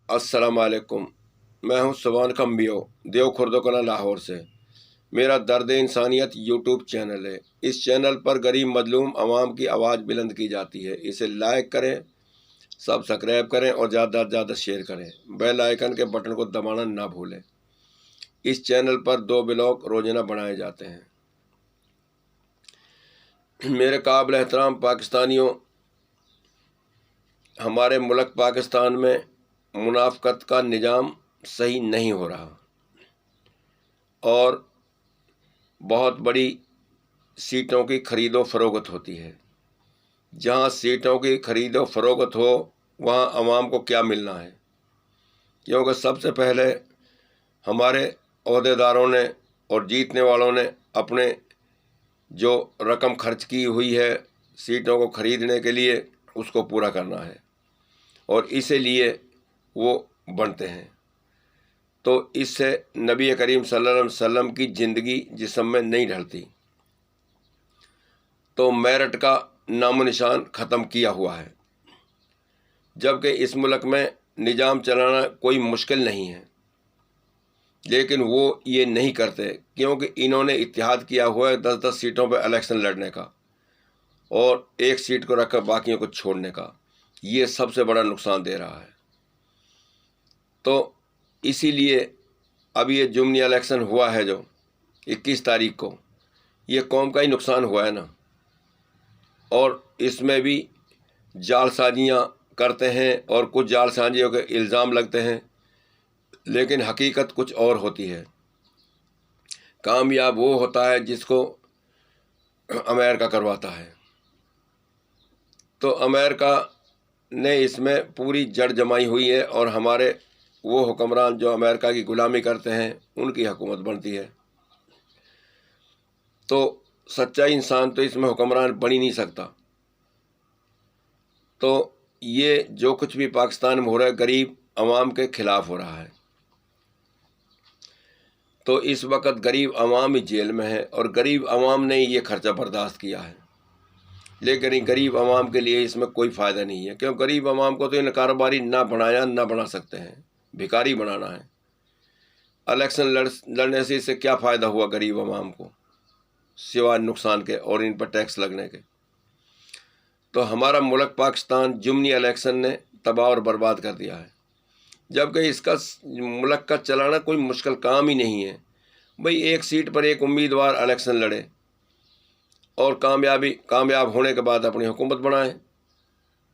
السلام علیکم۔ میں ہوں سبحان کمبیو دیو خردکنا لاہور سے۔ میرا درد انسانیت یوٹیوب چینل ہے۔ اس چینل پر غریب مظلوم عوام کی آواز بلند کی جاتی ہے۔ اسے لائک کریں، سبسکرائب کریں اور زیادہ سے زیادہ شیئر کریں۔ بیل آئیکن کے بٹن کو دبانا نہ بھولیں۔ اس چینل پر 2 بلاگ روزانہ بنائے جاتے ہیں۔ میرے قابل احترام پاکستانیوں، ہمارے ملک پاکستان میں منافقت کا نظام صحیح نہیں ہو رہا اور بہت بڑی سیٹوں کی خرید و فروخت ہوتی ہے۔ جہاں سیٹوں کی خرید و فروخت ہو وہاں عوام کو کیا ملنا ہے، کیونکہ سب سے پہلے ہمارے عہدیداروں نے اور جیتنے والوں نے اپنے جو رقم خرچ کی ہوئی ہے سیٹوں کو خریدنے کے لیے اس کو پورا کرنا ہے اور اسی لیے وہ بنتے ہیں۔ تو اس سے نبی کریم صلی اللہ علیہ وسلم کی زندگی جسم میں نہیں ڈھلتی، تو میرٹ کا نام و نشان ختم کیا ہوا ہے۔ جبکہ اس ملک میں نظام چلانا کوئی مشکل نہیں ہے، لیکن وہ یہ نہیں کرتے کیونکہ انہوں نے اتحاد کیا ہوا ہے 10 سیٹوں پہ الیکشن لڑنے کا اور ایک سیٹ کو رکھ کر باقیوں کو چھوڑنے کا۔ یہ سب سے بڑا نقصان دے رہا ہے۔ تو اسی لیے اب یہ ضمنی الیکشن ہوا ہے جو 21 تاریخ کو، یہ قوم کا ہی نقصان ہوا ہے نا، اور اس میں بھی جال سازیاں کرتے ہیں اور کچھ جال سازیوں کے الزام لگتے ہیں، لیکن حقیقت کچھ اور ہوتی ہے۔ کامیاب وہ ہوتا ہے جس کو امریکہ کرواتا ہے۔ تو امریکہ نے اس میں پوری جڑ جمائی ہوئی ہے اور ہمارے وہ حکمران جو امریکہ کی غلامی کرتے ہیں ان کی حکومت بنتی ہے۔ تو سچا انسان تو اس میں حکمران بن ہی نہیں سکتا۔ تو یہ جو کچھ بھی پاکستان میں ہو رہا ہے غریب عوام کے خلاف ہو رہا ہے۔ تو اس وقت غریب عوام ہی جیل میں ہے اور غریب عوام نے یہ خرچہ برداشت کیا ہے، لیکن غریب عوام کے لیے اس میں کوئی فائدہ نہیں ہے، کیوں غریب عوام کو تو ان کاروباری نہ بنایا نہ بنا سکتے ہیں، بھکاری بنانا ہے۔ الیکشن لڑنے سے اس سے کیا فائدہ ہوا غریب عوام کو سوائے نقصان کے اور ان پر ٹیکس لگنے کے؟ تو ہمارا ملک پاکستان ضمنی الیکشن نے تباہ اور برباد کر دیا ہے، جبکہ اس کا ملک کا چلانا کوئی مشکل کام ہی نہیں ہے۔ بھئی ایک سیٹ پر ایک امیدوار الیکشن لڑے اور کامیاب ہونے کے بعد اپنی حکومت بنائیں،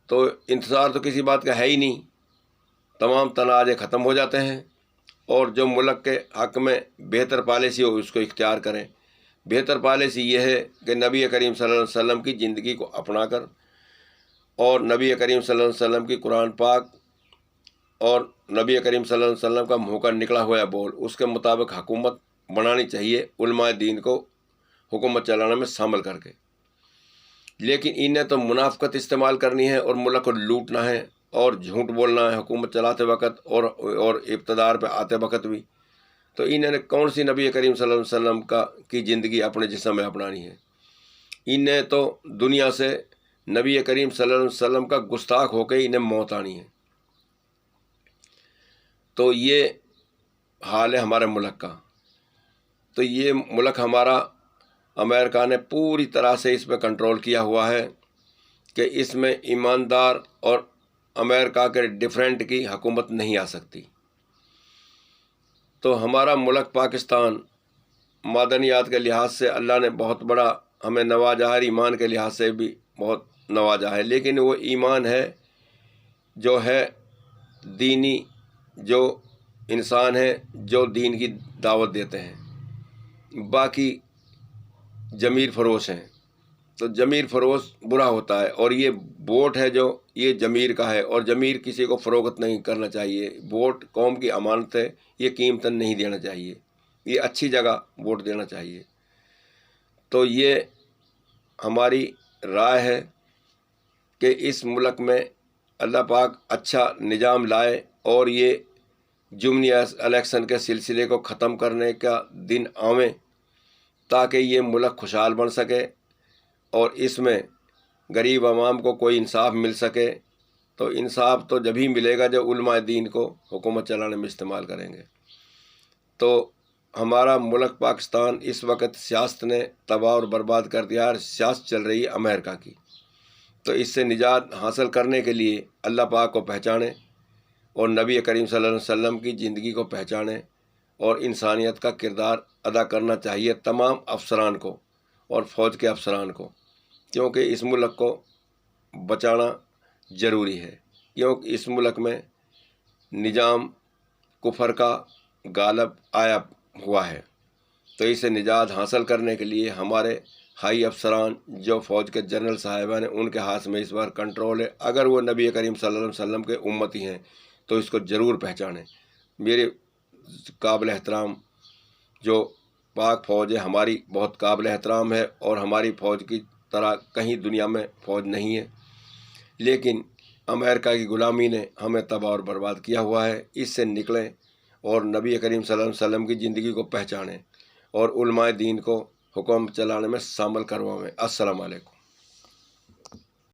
تو انتظار تو کسی بات کا ہے ہی نہیں، تمام تنازع ختم ہو جاتے ہیں اور جو ملک کے حق میں بہتر پالیسی ہو اس کو اختیار کریں۔ بہتر پالیسی یہ ہے کہ نبی کریم صلی اللہ علیہ وسلم کی زندگی کو اپنا کر اور نبی کریم صلی اللہ علیہ وسلم کی قرآن پاک اور نبی کریم صلی اللہ علیہ وسلم کا منہ کا نکلا ہوا بول اس کے مطابق حکومت بنانی چاہیے، علماء دین کو حکومت چلانے میں شامل کر کے۔ لیکن انہیں تو منافقت استعمال کرنی ہے اور ملک کو لوٹنا ہے اور جھوٹ بولنا ہے حکومت چلاتے وقت اور اقتدار پہ آتے وقت بھی۔ تو انہوں نے کون سی نبی کریم صلی اللہ علیہ وسلم کی زندگی اپنے جسم میں اپنانی ہے؟ انہیں تو دنیا سے نبی کریم صلی اللہ علیہ وسلم کا گستاخ ہو کے انہیں موت آنی ہے۔ تو یہ حال ہے ہمارے ملک کا۔ تو یہ ملک ہمارا امریکہ نے پوری طرح سے اس پہ کنٹرول کیا ہوا ہے کہ اس میں ایماندار اور امریکہ کے ڈیفرنٹ کی حکومت نہیں آ سکتی۔ تو ہمارا ملک پاکستان معدنیات کے لحاظ سے اللہ نے بہت بڑا ہمیں نوازا ہے، ایمان کے لحاظ سے بھی بہت نوازا ہے، لیکن وہ ایمان ہے جو ہے دینی، جو انسان ہیں جو دین کی دعوت دیتے ہیں، باقی ضمیر فروش ہیں۔ تو ضمیر فروش برا ہوتا ہے اور یہ ووٹ ہے جو یہ ضمیر کا ہے اور ضمیر کسی کو فروخت نہیں کرنا چاہیے۔ ووٹ قوم کی امانت ہے، یہ قیمتاً نہیں دینا چاہیے، یہ اچھی جگہ ووٹ دینا چاہیے۔ تو یہ ہماری رائے ہے کہ اس ملک میں اللہ پاک اچھا نظام لائے اور یہ ضمنی الیکشن کے سلسلے کو ختم کرنے کا دن آویں تاکہ یہ ملک خوشحال بن سکے اور اس میں غریب عوام کو کوئی انصاف مل سکے تو انصاف تو جب ہی ملے گا جب علماء دین کو حکومت چلانے میں استعمال کریں گے۔ تو ہمارا ملک پاکستان اس وقت سیاست نے تباہ اور برباد کر دیا اور سیاست چل رہی ہے امریکہ کی۔ تو اس سے نجات حاصل کرنے کے لیے اللہ پاک کو پہچانے اور نبی کریم صلی اللہ علیہ وسلم کی زندگی کو پہچانے اور انسانیت کا کردار ادا کرنا چاہیے تمام افسران کو اور فوج کے افسران کو، کیونکہ اس ملک کو بچانا ضروری ہے، کیونکہ اس ملک میں نظام کفر کا غالب آیا ہوا ہے۔ تو اسے نجات حاصل کرنے کے لیے ہمارے ہائی افسران جو فوج کے جنرل صاحبان ہیں ان کے ہاتھ میں اس بار کنٹرول ہے۔ اگر وہ نبی کریم صلی اللہ علیہ وسلم کے امتی ہیں تو اس کو ضرور پہچانیں۔ میرے قابل احترام جو پاک فوج ہے ہماری بہت قابل احترام ہے، اور ہماری فوج کی طرح کہیں دنیا میں فوج نہیں ہے، لیکن امریکہ کی غلامی نے ہمیں تباہ اور برباد کیا ہوا ہے۔ اس سے نکلیں اور نبی کریم صلی اللہ علیہ وسلم کی زندگی کو پہچانیں اور علماء دین کو حکم چلانے میں شامل کروائیں۔ السلام علیکم۔